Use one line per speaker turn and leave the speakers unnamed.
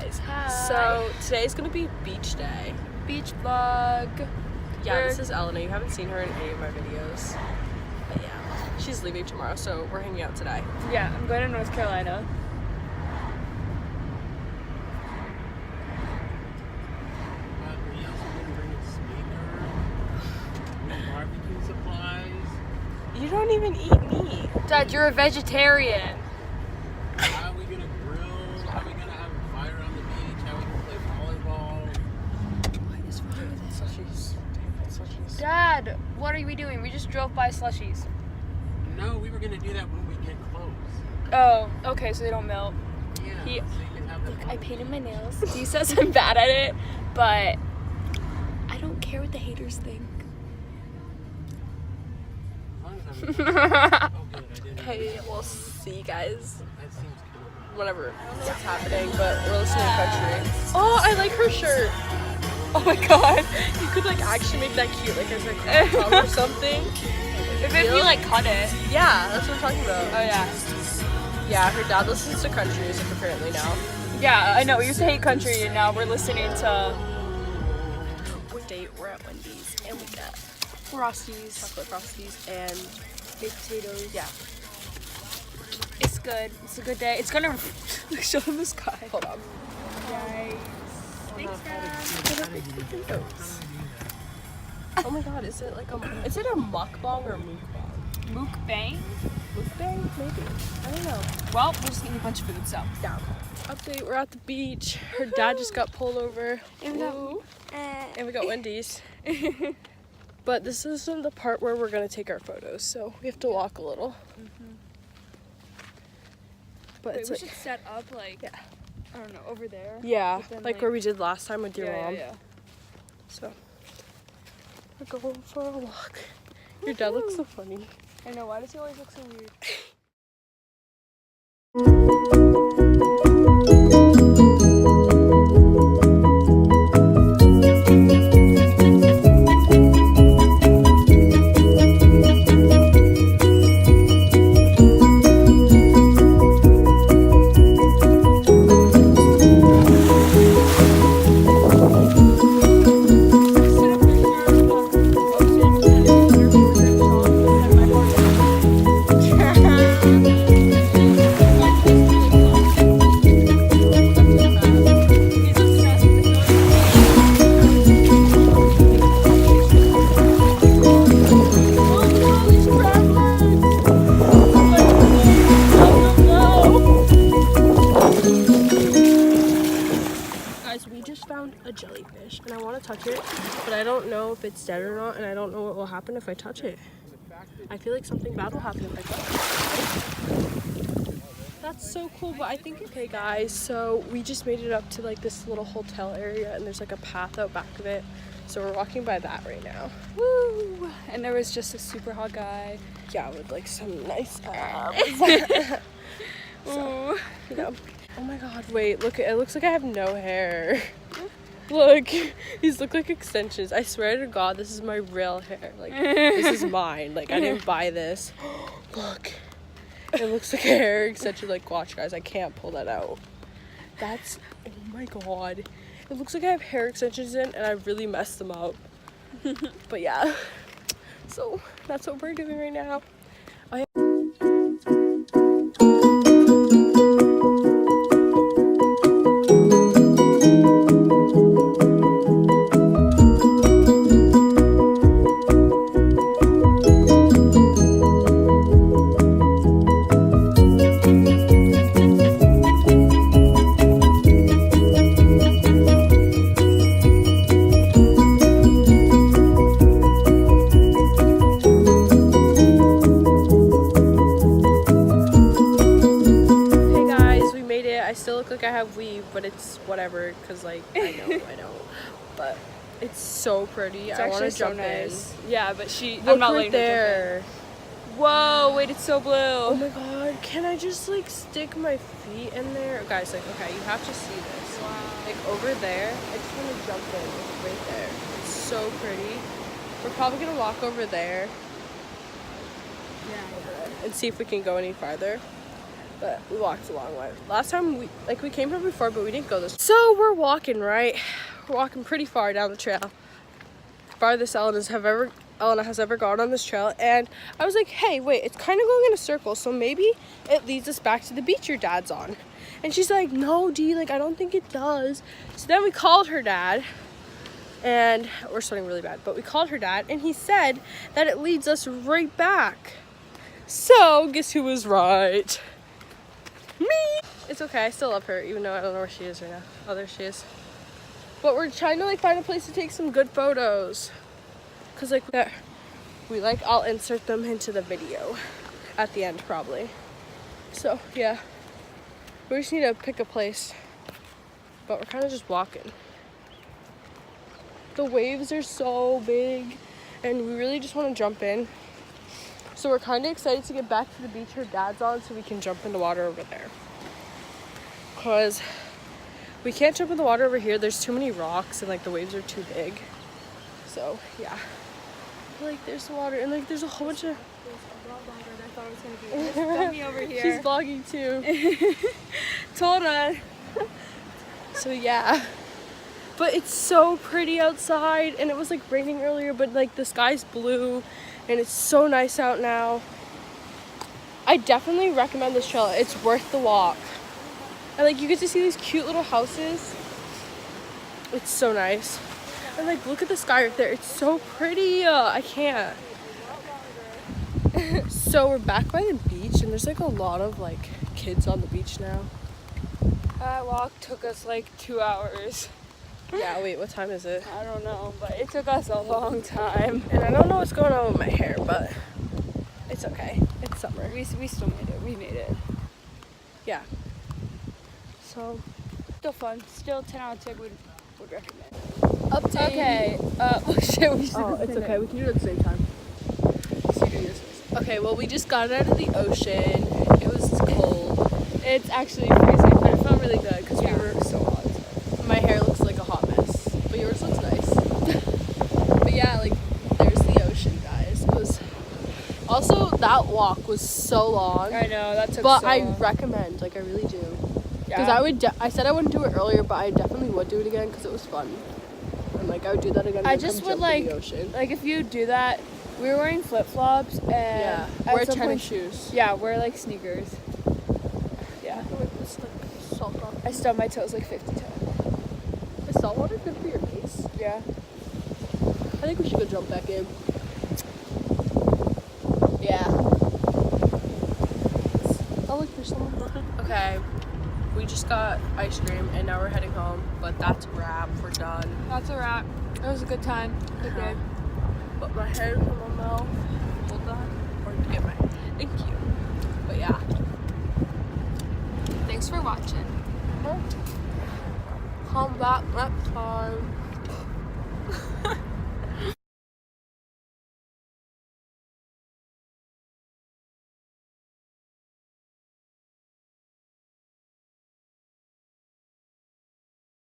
guys.
Hi.
So today's gonna be beach day.
Beach vlog.
Yeah, this is Elena. You haven't seen her in any of my videos. But yeah, she's leaving tomorrow, so we're hanging out today.
Yeah, I'm going to North Carolina.
We also didn't bring a speaker, barbecue supplies.
You don't even eat meat.
Dad, you're a vegetarian.
How are we gonna grill? How are we gonna have a fire on the beach? How are we gonna play volleyball?
What is wrong with slushies? Slushies.
Dad, what are we doing? We just drove by Slushies.
No, we were gonna do that when we get close.
Oh, okay, so they don't melt.
Yeah,
He-
so you can have the
Look, I painted my nails. He says I'm bad at it, but I don't care what the haters think.
As long as I'm oh, good, I didn't.
Hey, we'll see you guys
That seems kind of
whenever. I don't know what's happening, but we're listening to country. Oh, I like her shirt. Oh my god, you could like actually make that cute, like as a crop top or something.
If we like cut it.
Yeah, that's what I'm talking about.
Oh yeah.
Yeah, her dad listens to country music apparently now.
Yeah, I know. We used to hate country, and now we're listening to
Date, we're at Wendy's and we got
Frosties.
chocolate frosties and baked potatoes. Yeah.
It's good. It's a good day. It's gonna show them the sky.
Hold on.
Thanks,
Oh my god, is it like a mukbang or mukbang?
Mukbang.
Mukbang? Maybe. I don't know.
Well, we're just eating a bunch of food, so.
Yeah. Update, we're at the beach. Her dad just got pulled over. Woo. And we got Wendy's. But this isn't the part where we're gonna take our photos, so we have to walk a little. But
Wait,
it's
we
like,
should set up like,
yeah.
I don't know, over there.
Yeah,
But then,
like where we did last time with your mom.
Yeah.
So we're going for a walk. Your dad looks so funny.
I know. Why does he always look so weird?
A jellyfish and I want to touch it, but I don't know if it's dead or not, and I don't know what will happen if I touch it. I feel like something bad will happen if I touch it. That's so cool, but I think, okay guys, so we just made it up to like this little hotel area and there's like a path out back of it, so we're walking by that right now.
Woo! And there was just a super hot guy.
Yeah, with like some nice abs. So, you know. Oh my god, wait, look, it looks like I have no hair. Look, these look like extensions. I swear to God, this is my real hair. Like, this is mine. Like, I didn't buy this. Look, it looks like a hair extension. Like, watch, guys, I can't pull that out. That's, oh my God. It looks like I have hair extensions in, and I really messed them up. But yeah, so that's what we're doing right now. Like I have weave, but it's whatever, because like I know, but it's so pretty.
It's
I want
actually
to
so
jump
nice. Yeah, but she.
in.
I'm not
Look
letting
right
her
there.
jump in. Whoa! Wait, it's so blue.
Oh my god! Can I just like stick my feet in there, guys? Like, okay, you have to see this.
Wow.
Like over there, I just want to jump in. Like, right there. It's so pretty. We're probably gonna walk over there.
Yeah.
And see if we can go any farther. but we walked a long way. Last time we came here before, but we didn't go this. So we're walking, right? We're walking pretty far down the trail. Farthest Elena has ever gone on this trail, and I was like, hey, wait, it's kind of going in a circle, so maybe it leads us back to the beach your dad's on. And she's like, no, Dee, like, I don't think it does. So then we called her dad, and we're starting really bad, but we called her dad, and he said that it leads us right back. So guess who was right? Me. It's okay, I still love her, even though I don't know where she is right now. Oh, there she is. But we're trying to like find a place to take some good photos. Cause like that, I'll insert them into the video at the end probably. So yeah, we just need to pick a place, but we're kind of just walking. The waves are so big and we really just want to jump in. So we're kind of excited to get back to the beach her dad's on so we can jump in the water over there. Cause we can't jump in the water over here. There's too many rocks and like the waves are too big. So yeah. Like there's the water and like there's a whole bunch of.
There's a lot longer than I thought it was gonna be. There's dummy over here.
She's vlogging too.
Told her.
So yeah. But it's so pretty outside and it was like raining earlier, but like the sky's blue and it's so nice out now. I definitely recommend this trail. It's worth the walk. And like you get to see these cute little houses. It's so nice. And like look at the sky right there. It's so pretty. I can't. So we're back by the beach and there's like a lot of like kids on the beach now.
That walk took us like 2 hours.
Yeah, wait, what time is it?
I don't know, but it took us a long time.
And I don't know what's going on with my hair, but it's okay. It's summer.
We still made it. We made it.
Yeah. So
Still fun. Still 10 out of 10 would recommend.
update.
Okay. Oh shit. We should.
Oh, it's okay. We can do it at the same time. Okay, well, we just got out of the ocean. It was cold.
It's actually freezing,
But
but
it felt really good because
yeah,
we were.
so hot.
My hair looks like a hot mess, but yours looks nice. But yeah, like there's the ocean, guys. It was also that walk was so long.
I know that took.
But
so
I
long.
recommend, like I really do. Because
Yeah.
I said I wouldn't do it earlier, but I definitely would do it again because it was fun. And like I would do that again.
I
and
just
come
would
jump in
like
the ocean.
like if you do that. We were wearing flip flops and
Yeah,
at
wear
some
tennis
point-
shoes.
Yeah, wear like sneakers. Yeah. I stubbed my toes like 50 times.
Is saltwater good for your face?
Yeah.
I think we should go jump back in. Yeah. Oh look, there's someone. Okay, we just got ice cream and now we're heading home. But that's a wrap. We're done.
That's a wrap. It was a good time. Good day.
But my hair is in my mouth. Hold that. Or to get my. Thank you. But yeah.
Thanks for watching.
Come back next time.